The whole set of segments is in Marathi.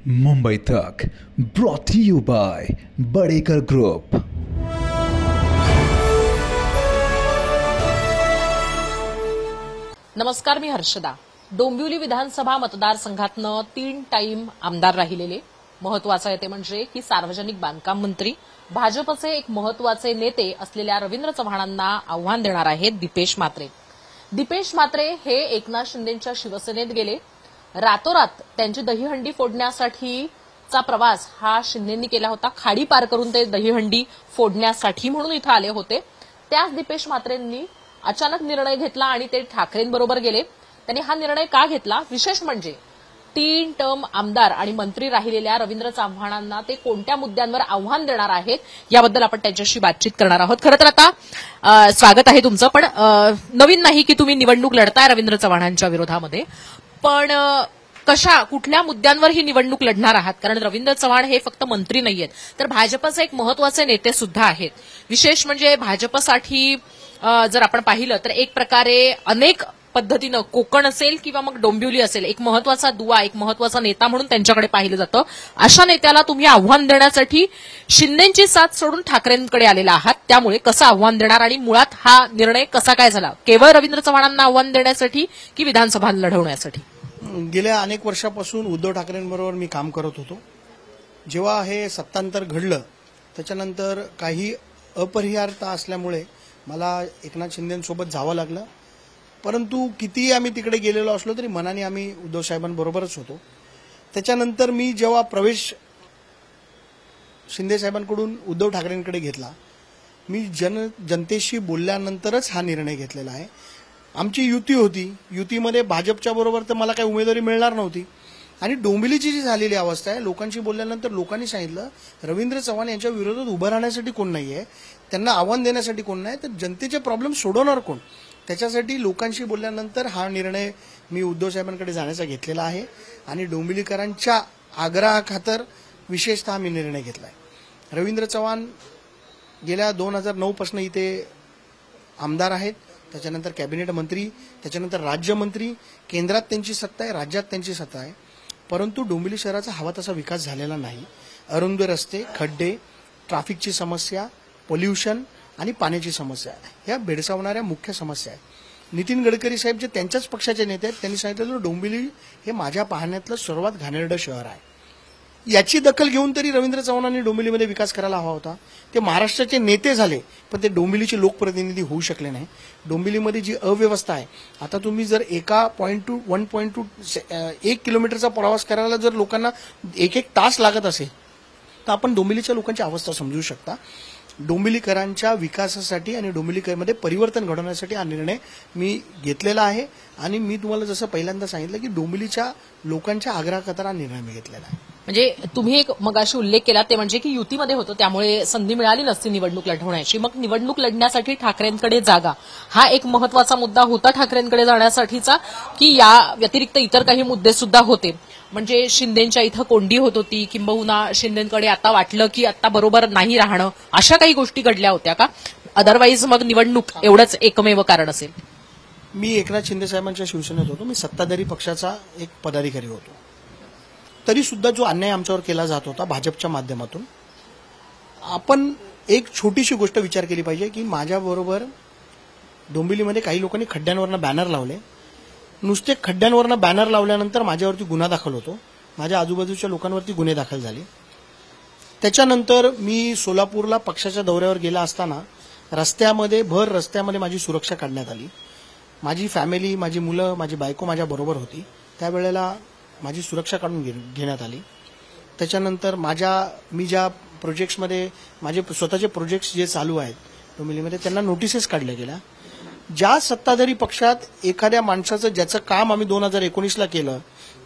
मुंबई तक ब्रॉट यू बाय बड़ेकर ग्रुप। नमस्कार, मी हर्षदा। डोंबिवली विधानसभा मतदारसंघातनं 3 टाइम आमदार राहिलेले महत्वाचं आहे ते म्हणजे की सार्वजनिक बांधकाम मंत्री भाजपचे एक महत्वाचे नेते असलेल्या रवींद्र चव्हाणांना आव्हान देणार आहेत दीपेश म्हात्रे। दीपेश म्हात्रे हे एकनाथ शिंदेंच्या शिवसेनेत गेले। रातोरात त्यांची दहीहंडी फोडण्यासाठीचा प्रवास हा शिंदेंनी केला होता। खाडी पार करून ते दहीहंडी फोडण्यासाठी म्हणून इथं आले होते। त्याच दीपेश म्हात्रेंनी अचानक निर्णय घेतला आणि ते ठाकरेंबरोबर गेले। त्यांनी हा निर्णय का घेतला, विशेष म्हणजे 3 टर्म आमदार आणि मंत्री राहिलेल्या रवींद्र चव्हाणांना ते कोणत्या मुद्द्यांवर आव्हान देणार आहेत याबद्दल आपण त्यांच्याशी बातचीत करणार आहोत। खरं तर आता स्वागत आहे तुमचं, पण नवीन नाही की तुम्ही निवडणूक लढताय रवींद्र चव्हाणांच्या विरोधामध्ये, पण कुठल्या मुद्द्यांवर ही निवडणूक लढणार आहात? कारण रवींद्र चव्हाण हे फक्त मंत्री नाहीयेत, तर भाजपचे एक महत्वाचे नेते सुद्धा आहेत। विशेष म्हणजे भाजपसाठी जर आपण पाहिलं तर एक प्रकारे अनेक पद्धतीनं कोकण असेल किंवा मग डोंबिवली असेल, एक महत्वाचा दुवा, एक महत्वाचा नेता म्हणून त्यांच्याकडे पाहिलं जातं। अशा नेत्याला तुम्ही आव्हान देण्यासाठी शिंदेंची साथ सोडून ठाकरेंकडे आलेला आहात, त्यामुळे कसं आव्हान देणार आणि मुळात हा निर्णय कसा काय झाला? केवळ रवींद्र चव्हाणांना आव्हान देण्यासाठी की विधानसभा लढवण्यासाठी? गेल्या अनेक वर्षापासून उद्धव ठाकरेंबरोबर मी काम करत होतो। जेव्हा हे सत्तांतर घडलं त्याच्यानंतर काही अपरिहार्यता असल्यामुळे मला एकनाथ शिंदेंसोबत जावं लागलं, परंतु कितीही आम्ही तिकडे गेलेलो असलो तरी मनाने आम्ही उद्धव साहेबांबरोबरच होतो। त्याच्यानंतर मी जेव्हा प्रवेश शिंदे साहेबांकडून उद्धव ठाकरेंकडे घेतला, मी जनतेशी बोलल्यानंतरच हा निर्णय घेतलेला आहे। आमची युती होती, युतीमध्ये भाजपच्या बरोबर तर मला काही उमेदवारी मिळणार नव्हती आणि डोंबिवलीची जी झालेली अवस्था आहे, लोकांशी बोलल्यानंतर लोकांनी सांगितलं रवींद्र चव्हाण यांच्या विरोधात उभं राहण्यासाठी कोण नाहीये, त्यांना आव्हान देण्यासाठी कोण नाही, तर जनतेचे प्रॉब्लेम सोडवणार कोण? त्याच्यासाठी लोकांशी बोलल्यानंतर हा निर्णय मी उद्धव साहेबांकडे जाण्याचा घेतलेला आहे आणि डोंबिवलीकरांच्या आग्रहाखातर विशेषतः मी निर्णय घेतला आहे। रवींद्र चव्हाण गेल्या 2009 पासून इथे आमदार आहेत, त्याच्यानंतर कॅबिनेट मंत्री, त्याच्यानंतर राज्यमंत्री, केंद्रात त्यांची सत्ता आहे, राज्यात त्यांची सत्ता आहे, परंतु डोंबिवली शहराचा हवा तसा विकास झालेला नाही। अरुंद रस्ते, खड्डे, ट्रॅफिकची समस्या, पोल्युशन आणि पाण्याची समस्या ह्या भेडसावणाऱ्या मुख्य समस्या आहेत। नितीन गडकरी साहेब जे त्यांच्याच पक्षाचे नेते आहेत, त्यांनी सांगितलं डोंबिवली हे माझ्या पाहण्यातलं सर्वात घाणेरडं शहर आहे। याची दखल घेऊन तरी रवींद्र चव्हाणांनी डोंबिवलीमध्ये विकास करायला हवा होता। ते महाराष्ट्राचे नेते झाले, पण ते डोंबिवलीचे लोकप्रतिनिधी होऊ शकले नाही। डोंबिवलीमध्ये जी अव्यवस्था आहे, आता तुम्ही जर एका 1 किलोमीटरचा प्रवास करायला जर लोकांना 1 तास लागत असेल तर आपण डोंबिवलीच्या लोकांची अवस्था समजू शकता। डोंबिवलीकरांच्या विकासासाठी आणि डोंबिवलीमध्ये परिवर्तन घडवण्यासाठी हा निर्णय मी घेतलेला आहे आणि मी तुम्हाला जसं पहिल्यांदा सांगितलं की डोंबिवलीच्या लोकांच्या आग्रहाखातर हा निर्णय मी घेतलेला आहे। म्हणजे तुम्ही एक मगाशी उल्लेख केला ते म्हणजे की युतीमध्ये होतं त्यामुळे संधी मिळाली नसती निवडणूक लढवण्याची, मग निवडणूक लढण्यासाठी ठाकरेंकडे जागा हा एक महत्वाचा मुद्दा होता ठाकरेंकडे जाण्यासाठीचा, की या व्यतिरिक्त इतर काही मुद्दे सुद्धा होते? म्हणजे शिंदेंच्या इथं कोंडी होत होती, किंबहुना शिंदेंकडे आता वाटलं की आता बरोबर नाही राहणं, अशा काही गोष्टी घडल्या होत्या का? अदरवाईज मग निवडणूक एवढंच एकमेव कारण असेल? मी एकनाथ शिंदे साहेबांच्या शिवसेनेत होतो, मी सत्ताधारी पक्षाचा एक पदाधिकारी होतो, तरी सुद्धा जो अन्याय आमच्यावर केला जात होता भाजपच्या माध्यमातून, आपण एक छोटीशी गोष्ट विचार केली पाहिजे की माझ्याबरोबर डोंबिवलीमध्ये काही लोकांनी खड्ड्यांवरनं बॅनर लावले। नुसते खड्ड्यांवरनं बॅनर लावल्यानंतर माझ्यावरती गुन्हा दाखल होतो, माझ्या आजूबाजूच्या लोकांवरती गुन्हे दाखल झाले। त्याच्यानंतर मी सोलापूरला पक्षाच्या दौऱ्यावर गेला असताना भर रस्त्यामध्ये माझी सुरक्षा काढण्यात आली। माझी फॅमिली, माझी मुलं, माझी बायको माझ्याबरोबर होती, त्यावेळेला माझी सुरक्षा काढून घेण्यात आली। त्याच्यानंतर मी ज्या प्रोजेक्ट्समध्ये माझे स्वतःचे प्रोजेक्ट्स जे चालू आहेत डोंबिवलीमध्ये, त्यांना नोटिसेस काढल्या गेल्या। ज्या सत्ताधारी पक्षात एखाद्या माणसाचं ज्याचं काम आम्ही 2019ला केलं,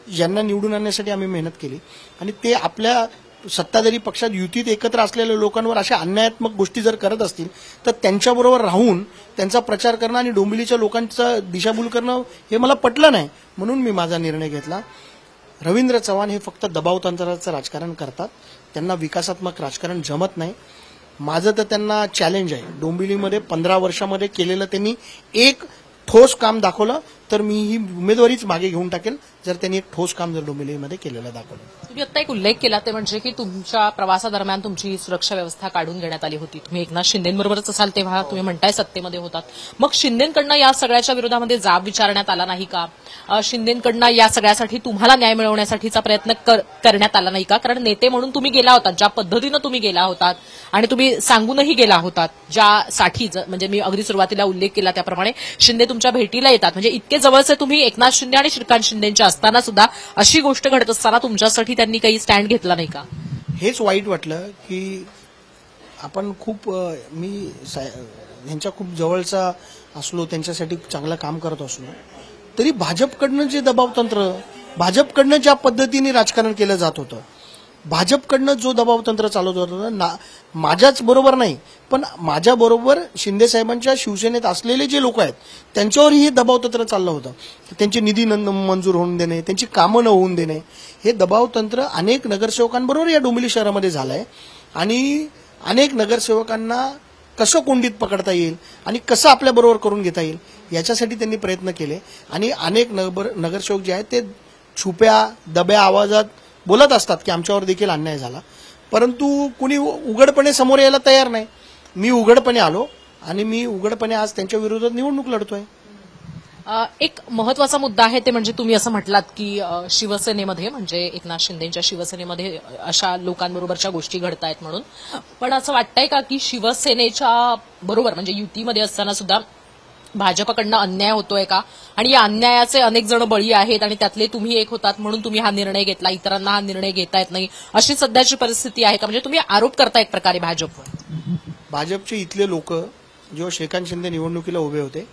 ज्यांना निवडून आणण्यासाठी आम्ही मेहनत केली, आणि ते आपल्या सत्ताधारी पक्षात युतीत एकत्र असलेल्या लोकांवर अशा अन्यायात्मक गोष्टी जर करत असतील तर त्यांच्याबरोबर राहून त्यांचा प्रचार करणं आणि डोंबिवलीच्या लोकांचा दिशाभूल करणं हे मला पटलं नाही, म्हणून मी माझा निर्णय घेतला। रवींद्र चव्हाण हे फक्त दबाव तंत्राचं राजकारण करतात, त्यांना विकासात्मक राजकारण जमत नाही। माझं तर त्यांना चॅलेंज आहे, डोंबिवलीमध्ये 15 वर्षामध्ये केलेलं त्यांनी एक ठोस काम दाखवलं तर मी ही उमेदवारीच मागे घेऊन टाकेल, जर त्यांनी एक ठोस काम जर डोंबिवलीमध्ये केलेलं दाखवलं. तुम्ही आता एक उल्लेख केला ते म्हणजे की तुमच्या प्रवासादरम्यान तुमची सुरक्षा व्यवस्था काढून घेण्यात आली होती. तुम्ही एकनाथ शिंदेबरोबरच असाल तेव्हा तुम्ही म्हणताय सत्तेमध्ये होतात. मग शिंदेकडनं या सगळ्याच्या विरोधामध्ये जाब विचारण्यात आला नाही का? शिंदेकडनं या सगळ्यासाठी तुम्हाला न्याय मिळवण्यासाठीचा प्रयत्न करण्यात आला नाही का? कारण नेते म्हणून तुम्ही गेला होतात, ज्या पद्धतीनं तुम्ही गेला होतात आणि तुम्ही सांगूनही गेला होतात, ज्यासाठी म्हणजे मी अगदी सुरुवातीला उल्लेख केला त्याप्रमाणे शिंदे तुमच्या भेटीला येतात, म्हणजे इतके जवळचे तुम्ही एकनाथ शिंदे आणि श्रीकांत शिंदेच्या असताना सुद्धा अशी गोष्ट घडत असताना तुमच्यासाठी त्यांनी काही स्टँड घेतला नाही का? हेच वाईट वाटलं की आपण खूप यांच्या खूप जवळचा असलो, त्यांच्यासाठी चांगलं काम करत असलो तरी भाजपकडनं जे दबावतंत्र, भाजपकडनं ज्या पद्धतीने राजकारण केलं जात होतं, भाजपकडनं जो दबावतंत्र चालवत होतं माझ्याच बरोबर नाही पण माझ्या बरोबर शिंदे साहेबांच्या शिवसेनेत असलेले जे लोक आहेत त्यांच्यावरही हे दबावतंत्र चाललं होतं. त्यांचे निधी मंजूर होऊन देणे, त्यांची कामं न होऊन देणे, हे दबावतंत्र अनेक नगरसेवकांबरोबर या डोंबिवली शहरामध्ये झालंय. आणि अनेक नगरसेवकांना कसं कोंडीत पकडता येईल आणि कसं आपल्याबरोबर करून घेता येईल याच्यासाठी त्यांनी प्रयत्न केले. आणि अनेक नगरसेवक जे आहेत ते छुप्या दब्या आवाजात बोलत असतात की आमच्यावर देखील अन्याय झाला, परंतु कुणी उघडपणे समोर यायला तयार नाही. मी उघडपणे आलो आणि मी उघडपणे आज त्यांच्या विरोधात निवडणूक लढतोय. एक महत्वाचा मुद्दा आहे ते म्हणजे तुम्ही असं म्हटलात की शिवसेनेमध्ये म्हणजे एकनाथ शिंदेच्या शिवसेनेमध्ये अशा लोकांबरोबरच्या गोष्टी घडतायत म्हणून. पण असं वाटतंय का की शिवसेनेच्या बरोबर म्हणजे युतीमध्ये असताना सुद्धा भाजपकडनं अन्याय होतोय का? आणि या अन्यायाचे अनेक जण बळी आहेत आणि त्यातले तुम्ही एक होतात म्हणून तुम्ही हा निर्णय घेतला, इतरांना हा निर्णय घेता येत नाही, अशी सध्याची परिस्थिती आहे का? म्हणजे तुम्ही आरोप करता एक प्रकारे भाजपवर. भाजपचे इथले लोक जेव्हा श्रीकांत शिंदे निवडणुकीला उभे होते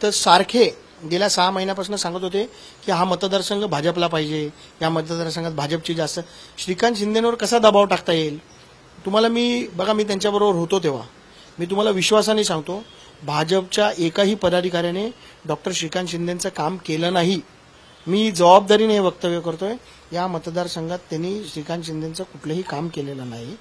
तर सारखे गेल्या 6 महिन्यापासून सांगत होते की हा मतदारसंघ भाजपला पाहिजे, या मतदारसंघात भाजपची जास्त, श्रीकांत शिंदेवर कसा दबाव टाकता येईल. तुम्हाला मी त्यांच्याबरोबर होतो तेव्हा मी तुम्हाला विश्वासाने सांगतो भाजपच्या एकाही पदाधिकाऱ्याने डॉक्टर श्रीकांत शिंदेचं काम केलं नाही. मी जबाबदारीने हे वक्तव्य करतोय. या मतदारसंघात त्यांनी श्रीकांत शिंदेचं कुठलंही काम केलेलं नाही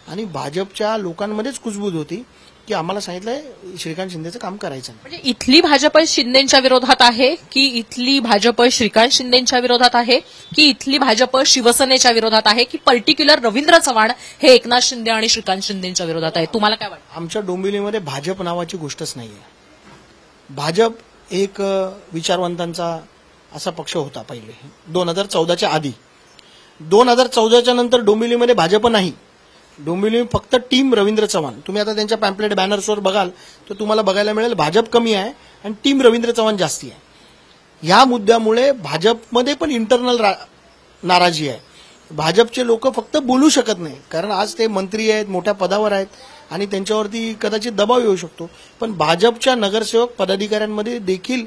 आणि भाजपच्या लोकांमध्येच कुजबूज होती की आम्हाला सांगितलंय श्रीकांत शिंदेचं काम करायचं. म्हणजे इथली भाजप शिंदेच्या विरोधात आहे की इथली भाजप श्रीकांत शिंदेच्या विरोधात आहे की इथली भाजप शिवसेनेच्या विरोधात आहे की पर्टिक्युलर रवींद्र चव्हाण हे एकनाथ शिंदे आणि श्रीकांत शिंदेच्या विरोधात आहे? तुम्हाला काय वाटतं? आमच्या डोंबिवलीमध्ये भाजप नावाची गोष्टच नाहीये. भाजप एक विचारवंतांचा असा पक्ष होता पहिले 2014च्या आधी. 2014च्या नंतर डोंबिवलीमध्ये भाजप नाही. डोंबिवली फक्त टीम रवींद्र चव्हाण. तुम्ही आता त्यांच्या पॅम्पलेट बॅनर्सवर बघाल तर तुम्हाला बघायला मिळेल भाजप कमी आहे आणि टीम रवींद्र चव्हाण जास्ती आहे. या मुद्द्यामुळे भाजपमध्ये पण इंटरनल नाराजी आहे. भाजपचे लोक फक्त बोलू शकत नाही कारण आज ते मंत्री आहेत, मोठ्या पदावर आहेत आणि त्यांच्यावरती कदाचित दबाव येऊ शकतो. पण भाजपच्या नगरसेवक पदाधिकाऱ्यांमध्ये देखील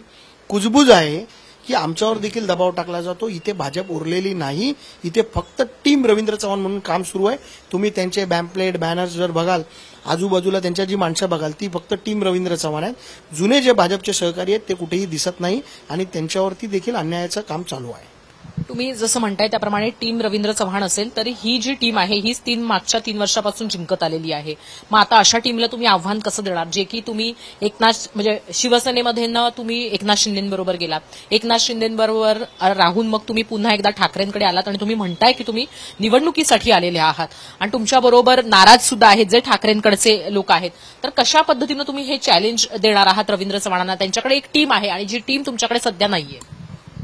कुजबूज आहे की आमच्यावर देखील दबाव टाकला जातो. इथे भाजप उरलेली नाही, इथे फक्त टीम रवींद्र चव्हाण म्हणून काम सुरू आहे. तुम्ही त्यांचे पॅम्पलेट बॅनर्स जर बघाल, आजूबाजूला त्यांच्या जी माणसं बघाल ती फक्त टीम रवींद्र चव्हाण आहेत. जुने जे भाजपचे सहकारी आहेत ते कुठेही दिसत नाही आणि त्यांच्यावरती देखील अन्यायाचं काम चालू आहे. तुम्ही जसं म्हणताय त्याप्रमाणे टीम रवींद्र चव्हाण असेल तरी ही जी टीम आहे हीच मागच्या 3 वर्षापासून जिंकत आलेली आहे. मग आता अशा टीमला तुम्ही आव्हान कसं देणार जे की तुम्ही म्हणजे शिवसेनेमध्ये तुम्ही एकनाथ शिंदेबरोबर गेलात, एकनाथ शिंदेबरोबर राहून मग तुम्ही पुन्हा एकदा ठाकरेंकडे आलात आणि तुम्ही म्हणताय की तुम्ही निवडणुकीसाठी आलेले आहात आणि तुमच्याबरोबर नाराज सुद्धा आहेत जे ठाकरेंकडचे लोक आहेत. तर कशा पद्धतीनं तुम्ही हे चॅलेंज देणार आहात रवींद्र चव्हाणांना? त्यांच्याकडे एक टीम आहे आणि जी टीम तुमच्याकडे सध्या नाहीये.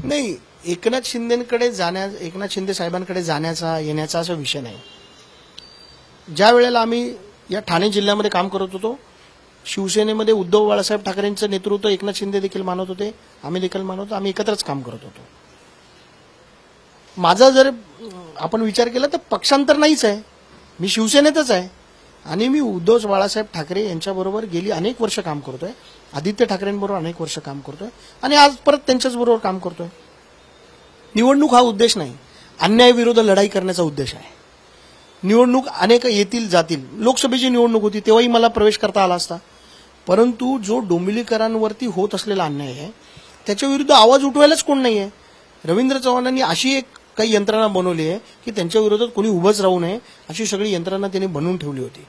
नाही, एकनाथ शिंदे साहेबांकडे जाण्याचा येण्याचा असा विषय नाही. ज्या वेळेला आम्ही या ठाणे जिल्ह्यामध्ये काम करत होतो शिवसेनेमध्ये उद्धव बाळासाहेब ठाकरेंचं नेतृत्व एकनाथ शिंदे देखील मानत होते, आम्ही देखील मानत होतो, आम्ही एकत्रच काम करत होतो. माझा जर आपण विचार केला तर पक्षांतर नाहीच आहे. मी शिवसेनेतच आहे आणि मी उद्धव बाळासाहेब ठाकरे यांच्याबरोबर गेली अनेक वर्ष काम करतोय, आदित्य ठाकरेंबरोबर अनेक वर्ष काम करतोय आणि आज परत त्यांच्याच बरोबर काम करतोय. निवडणूक हा उद्देश नाही, अन्यायाविरुद्ध लढाई करण्याचा उद्देश आहे. निवडणूक अनेक येतील जातील. लोकसभेची निवडणूक होती तेव्हाही मला प्रवेश करता आला असता, परंतु जो डोंबिवलीकरांवरती होत असलेला अन्याय आहे त्याच्या विरुद्ध आवाज उठवायलाच कोण नाही आहे. रवींद्र चव्हाणांनी अशी एक काही यंत्रणा बनवली आहे की त्यांच्या विरोधात कोणी उभंच राहू नये अशी सगळी यंत्रणा त्यांनी बनवून ठेवली होती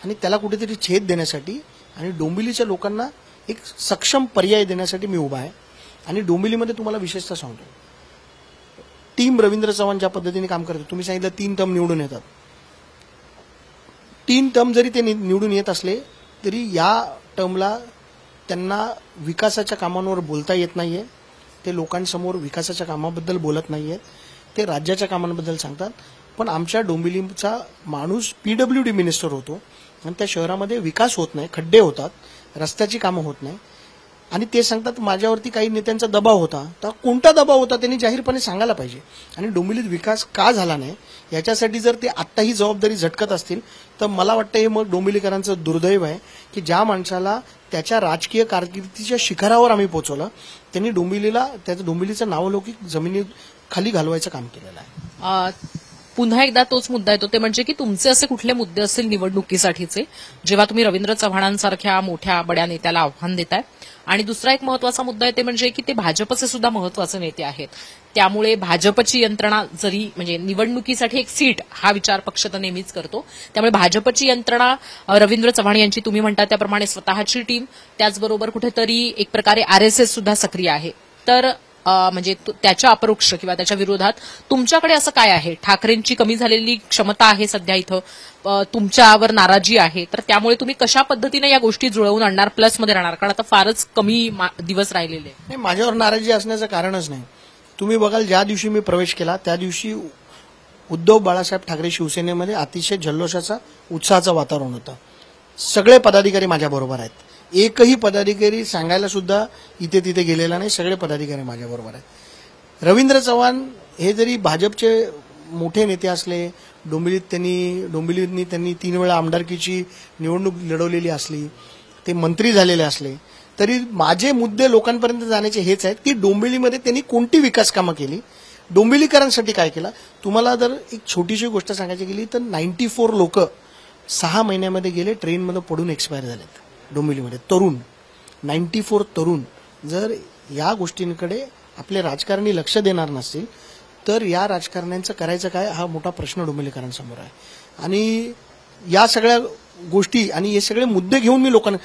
आणि त्याला कुठेतरी छेद देण्यासाठी आणि डोंबिवलीच्या लोकांना एक सक्षम पर्याय देण्यासाठी मी उभा आहे. आणि डोंबिवलीमध्ये तुम्हाला विशेषतः सांगतो टीम रवींद्र चव्हाण ज्या पद्धतीने काम करते, तुम्ही सांगितलं 3 टर्म निवडून येतात. 3 टर्म जरी ते निवडून येत असले तरी या टर्मला त्यांना विकासाच्या कामांवर बोलता येत नाहीये. ते लोकांसमोर विकासाच्या कामाबद्दल बोलत नाहीयेत. ते राज्याच्या कामांबद्दल सांगतात. पण आमच्या डोंबिवलीचा माणूस पीडब्ल्यूडी मिनिस्टर होतो आणि त्या शहरामध्ये विकास होत नाही, खड्डे होतात, रस्त्याची कामं होत नाही आणि ते सांगतात माझ्यावरती काही नेत्यांचा दबाव होता. तर कोणता दबाव होता त्यांनी जाहीरपणे सांगायला पाहिजे. आणि डोंबिवलीत विकास का झाला नाही याच्यासाठी जर ते आत्ताही जबाबदारी झटकत असतील तर मला वाटतं हे मग डोंबिवलीकरांचं दुर्दैव आहे की ज्या माणसाला त्याच्या राजकीय कारकिर्दीच्या शिखरावर आम्ही पोहोचवलं त्यांनी डोंबिवलीचं नावलौकिक जमिनी खाली घालवायचं काम केलेलं आहे. पुन्हा एकदा तोच मुद्दा येतो, ते म्हणजे की तुमचे असे कुठले मुद्दे असतील निवडणुकीसाठीचे जेव्हा तुम्ही रवींद्र चव्हाणांसारख्या मोठ्या बड्या नेत्याला आव्हान देताय. आणि दुसरा एक महत्वाचा मुद्दा आहे ते म्हणजे की ते भाजपचे सुद्धा महत्वाचे नेते आहेत. त्यामुळे भाजपची यंत्रणा जरी म्हणजे निवडणुकीसाठी एक सीट हा विचार पक्ष तर नेहमीच करतो, त्यामुळे भाजपची यंत्रणा रवींद्र चव्हाण यांची तुम्ही म्हणता त्याप्रमाणे स्वतःची टीम, त्याचबरोबर कुठेतरी एक प्रकारे आरएसएस सुद्धा सक्रिय आहे. तर म्हणजे त्याच्या अपरोक्ष किंवा त्याच्या विरोधात तुमच्याकडे असं काय आहे? ठाकरेंची कमी झालेली क्षमता आहे सध्या इथं, तुमच्यावर नाराजी आहे, तर त्यामुळे तुम्ही कशा पद्धतीने या गोष्टी जुळवून आणणार, प्लसमध्ये राहणार? कारण आता फारच कमी दिवस राहिलेले. नाही, माझ्यावर नाराजी असण्याचं कारणच नाही. तुम्ही बघाल ज्या दिवशी मी प्रवेश केला त्या दिवशी उद्धव बाळासाहेब ठाकरे शिवसेनेमध्ये अतिशय जल्लोषाचा उत्साहाचं वातावरण होतं. सगळे पदाधिकारी माझ्याबरोबर आहेत. एकही पदाधिकारी सांगायला सुद्धा इथे तिथे गेलेला नाही. सगळे पदाधिकारी माझ्याबरोबर आहेत. रवींद्र चव्हाण हे जरी भाजपचे मोठे नेते असले, डोंबिवलीत त्यांनी 3 वेळा आमदारकीची निवडणूक लढवलेली असली, ते मंत्री झालेले असले, तरी माझे मुद्दे लोकांपर्यंत जाण्याचे हेच आहेत की डोंबिवलीमध्ये त्यांनी कोणती विकास कामं केली, डोंबिवलीकरांसाठी काय केलं. तुम्हाला जर एक छोटीशी गोष्ट सांगायची गेली तर 94 लोक 6 महिन्यामध्ये गेले, ट्रेनमध्ये पडून एक्सपायर झालेत डोंबिवलीमध्ये. तरुण 94 तरुण. जर या गोष्टींकडे आपले राजकारणी लक्ष देणार नसतील तर या राजकारण्यांचं करायचं काय हा मोठा प्रश्न डोंबिवलीकरांसमोर आहे. आणि या सगळ्या गोष्टी आणि हे सगळे मुद्दे घेऊन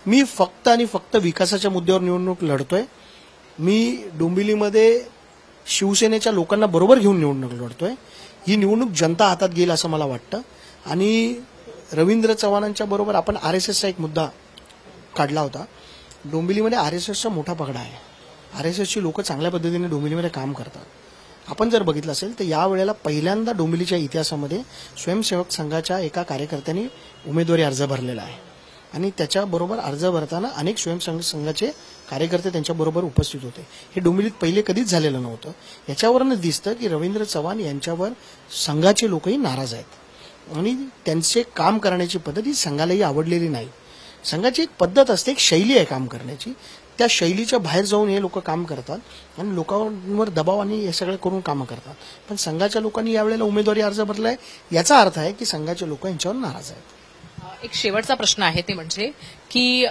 मी फक्त आणि फक्त विकासाच्या मुद्द्यावर निवडणूक लढतोय. मी डोंबिवलीमध्ये शिवसेनेच्या लोकांना बरोबर घेऊन निवडणूक लढतोय. ही निवडणूक जनता हातात घेईल असं मला वाटतं. आणि रवींद्र चव्हाणांच्या बरोबर आपण आरएसएसचा एक मुद्दा काढला होता. डोंबिवलीमध्ये आरएसएसचा मोठा पगडा आहे. आरएसएसची लोक चांगल्या पद्धतीने डोंबिवलीमध्ये काम करतात. आपण जर बघितलं असेल तर यावेळेला पहिल्यांदा डोंबिवलीच्या इतिहासामध्ये स्वयंसेवक संघाच्या एका कार्यकर्त्यांनी उमेदवारी अर्ज भरलेला आहे आणि त्याच्याबरोबर अर्ज भरताना अनेक स्वयंसेवक संघाचे कार्यकर्ते त्यांच्याबरोबर उपस्थित होते. हे डोंबिवलीत पहिले कधीच झालेलं नव्हतं. याच्यावरनं दिसतं की रवींद्र चव्हाण यांच्यावर संघाचे लोकही नाराज आहेत आणि त्यांचे काम करण्याची पद्धत ही संघालाही आवडलेली नाही. संघाची एक पद्धत असते, एक शैली आहे काम करण्याची. त्या शैलीच्या बाहेर जाऊन हे लोक काम करतात आणि लोकांवर दबाव आणि हे सगळं करून कामं करतात. पण संघाच्या लोकांनी यावेळेला उमेदवारी अर्ज भरलाय याचा अर्थ आहे की संघाचे लोक यांच्यावर नाराज आहेत. एक शेवटचा प्रश्न आहे ते म्हणजे की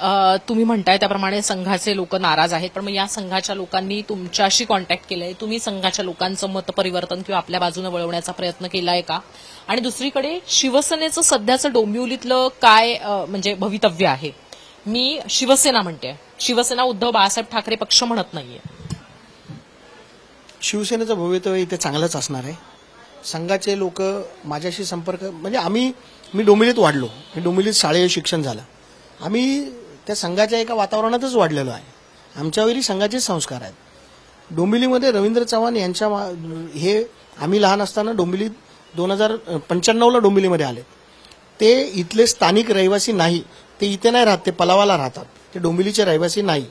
तुम्ही म्हणताय त्याप्रमाणे संघाचे लोक नाराज आहेत, पण मग या संघाच्या लोकांनी तुमच्याशी कॉन्टॅक्ट केलंय, तुम्ही संघाच्या लोकांचं मत परिवर्तन किंवा आपल्या बाजूने वळवण्याचा प्रयत्न केलाय का? आणि दुसरीकडे शिवसेनेचं सध्याचं डोंबिवलीतलं काय म्हणजे भवितव्य आहे? मी शिवसेना म्हणते, शिवसेना उद्धव बाळासाहेब ठाकरे पक्ष म्हणत नाहीये. शिवसेनेचं भवितव्य इथे चांगलंच असणार आहे. संघाचे लोक माझ्याशी संपर्क म्हणजे मी डोंबिवलीत वाढलो, मी डोंबिवलीत शालेय शिक्षण झालं. आम्ही त्या संघाच्या एका वातावरणातच वाढलेलो आहे. आमच्यावरही संघाचे संस्कार आहेत. डोंबिवलीमध्ये रवींद्र चव्हाण यांच्या हे आम्ही लहान असताना डोंबिवलीत 2095ला डोंबिवलीमध्ये आले. ते इथले स्थानिक रहिवासी नाही, ते इथे नाही राहत, ते पलावाला राहतात, ते डोंबिवलीचे रहिवासी नाही.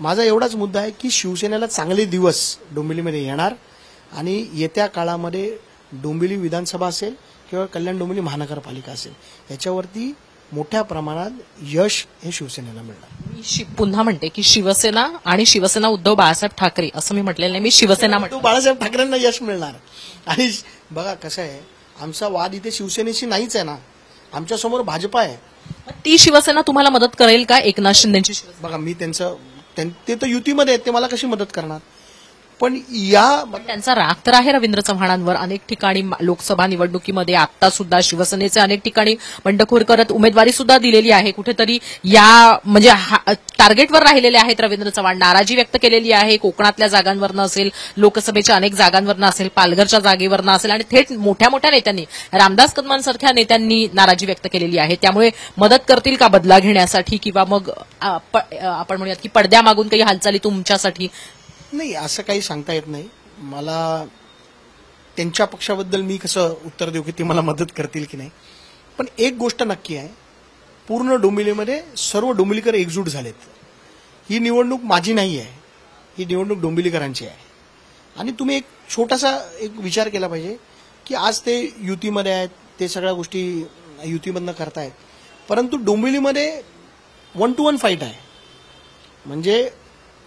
माझा एवढाच मुद्दा आहे की शिवसेनेला चांगले दिवस डोंबिवलीमध्ये येणार आणि येत्या काळामध्ये डोंबिवली विधानसभा असेल किंवा कल्याण डोंबिवली महानगरपालिका असेल याच्यावरती मोठ्या प्रमाणात यश हे शिवसेनेला मिळणार. मी पुन्हा म्हणते की शिवसेना आणि शिवसेना उद्धव बाळासाहेब ठाकरे असं मी म्हटलेलं नाही, मी शिवसेना म्हणतो. बाळासाहेब ठाकरेंना यश मिळणार. आणि बघा कसं आहे, आमचा वाद इथे शिवसेनेशी नाहीच आहे ना, आमच्यासमोर भाजपा आहे. ती शिवसेना तुम्हाला मदत करेल का? एकनाथ शिंदेची शिवसेना. बघा मी ते तर युतीमध्ये आहेत, ते मला कशी मदत करणार? पण या त्यांचा राग तर आहे रवींद्र चव्हाणांवर. अनेक ठिकाणी लोकसभा निवडणुकीमध्ये आता सुद्धा शिवसेनेचे अनेक ठिकाणी बंडखोर करत उमेदवारी सुद्धा दिलेली आहे. कुठेतरी या म्हणजे टार्गेटवर राहिलेले आहेत रवींद्र चव्हाण. नाराजी व्यक्त केलेली आहे. कोकणातल्या जागांवरनं असेल, लोकसभेच्या अनेक जागांवरनं असेल, पालघरच्या जागेवरनं असेल आणि थेट मोठ्या मोठ्या नेत्यांनी, रामदास कदमांसारख्या नेत्यांनी नाराजी व्यक्त केलेली आहे. त्यामुळे मदत करतील का बदला घेण्यासाठी, किंवा मग आपण म्हणूयात की पडद्यामागून काही हालचाली तुमच्यासाठी? नाही, असं काही सांगता येत नाही मला. त्यांच्या पक्षाबद्दल मी कसं उत्तर देऊ की ते मला मदत करतील की नाही. पण एक गोष्ट नक्की आहे, पूर्ण डोंबिवलीमध्ये सर्व डोंबिवलीकर एकजूट झालेत. ही निवडणूक माझी नाही आहे, ही निवडणूक डोंबिवलीकरांची आहे. आणि तुम्ही एक छोटासा एक विचार केला पाहिजे की आज ते युतीमध्ये आहेत, ते सगळ्या गोष्टी युतीमधनं करतायत, परंतु डोंबिवलीमध्ये 1-to-1 फाईट आहे. म्हणजे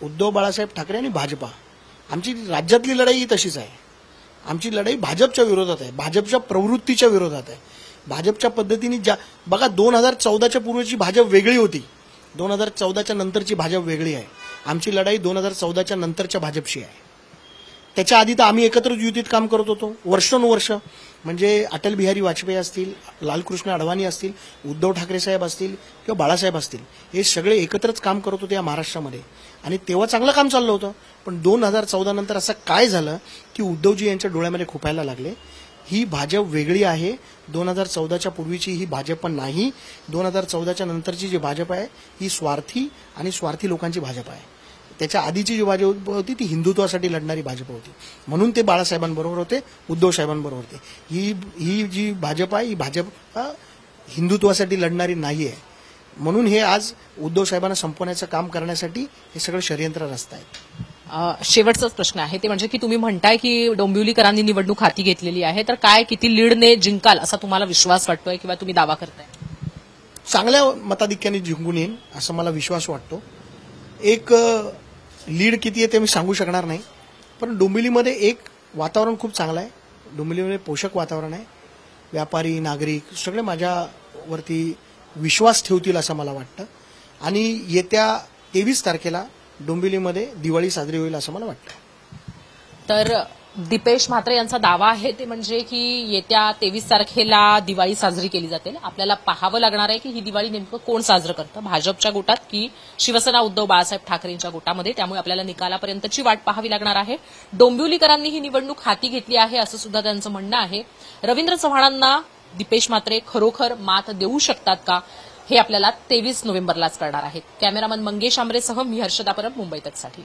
उद्धव बाळासाहेब ठाकरे आणि भाजपा, आमची राज्यातली लढाई तशीच आहे. आमची लढाई भाजपच्या विरोधात आहे, भाजपच्या प्रवृत्तीच्या विरोधात आहे. भाजपच्या पद्धतीने बघा, 2014च्या पूर्वीची भाजप वेगळी होती, 2014च्या नंतरची भाजप वेगळी आहे. आमची लढाई 2014च्या नंतरच्या भाजपशी आहे. त्याच्या आधी तर आम्ही एकत्र युतीत काम करत होतो वर्षानुवर्ष. म्हणजे अटल बिहारी वाजपेयी असतील, लालकृष्ण अडवाणी असतील, उद्धव ठाकरे साहेब असतील किंवा बाळासाहेब असतील, हे सगळे एकत्रच काम करत होते या महाराष्ट्रामध्ये. आणि तेव्हा चांगलं काम चाललं होतं. पण 2014 नंतर असं काय झालं की उद्धवजी यांच्या डोळ्यामध्ये खुपायला लागले. ही भाजप वेगळी आहे. 2014च्या पूर्वीची ही भाजप नाही. 2014च्या नंतरची जी भाजप आहे ही स्वार्थी आणि स्वार्थी लोकांची भाजप आहे. त्याच्या आधीची जी भाजप होती ती हिंदुत्वासाठी लढणारी भाजप होती. म्हणून ते बाळासाहेबांबरोबर होते, उद्धव साहेबांबरोबर होते. ही जी भाजप आहे, ही भाजप हिंदुत्वासाठी लढणारी नाही आहे. म्हणून हे आज उद्धव साहेबांना संपवण्याचं काम करण्यासाठी हे सगळं षडयंत्र रचत आहेत. शेवटचाच प्रश्न आहे, ते म्हणजे की तुम्ही म्हणताय की डोंबिवलीकरांनी निवडणूक हाती घेतलेली आहे, तर काय किती लीडने जिंकाल असा तुम्हाला विश्वास वाटतोय किंवा तुम्ही दावा करताय? चांगल्या मताधिक्याने जिंकून येईन असं मला विश्वास वाटतो. एक लीड किती आहे ते मी सांगू शकणार नाही, पण डोंबिवलीमध्ये एक वातावरण खूप चांगलं आहे. डोंबिवलीमध्ये पोषक वातावरण आहे. व्यापारी, नागरिक सगळे माझ्यावरती विश्वास ठेवतील असं मला वाटतं. आणि येत्या 23 तारखेला डोंबिवलीमध्ये दिवाळी साजरी होईल असं मला वाटतं. तर दीपेश म्हात्रे यांचा दावा आहे ते म्हणजे की येत्या 23 तारखेला दिवाळी साजरी केली जाते. आपल्याला पाहावं लागणार आहे की ही दिवाळी नेमकं कोण साजरं करतं, भाजपच्या गोटात की शिवसेना उद्धव बाळासाहेब ठाकरेंच्या गोटामध्ये. त्यामुळे आपल्याला निकालापर्यंतची वाट पाहावी लागणार आहे. डोंबिवलीकरांनी ही निवडणूक हाती घेतली आहे असं सुद्धा त्यांचं म्हणणं आहे. रवींद्र चव्हाणांना दीपेश म्हात्रे खरोखर मात देऊ शकतात का, हे आपल्याला 23 नोव्हेंबरलाच कळणार आहे. कॅमेरामन मंगेश आमरेसह मी हर्षदा परब, मुंबई तकसाठी.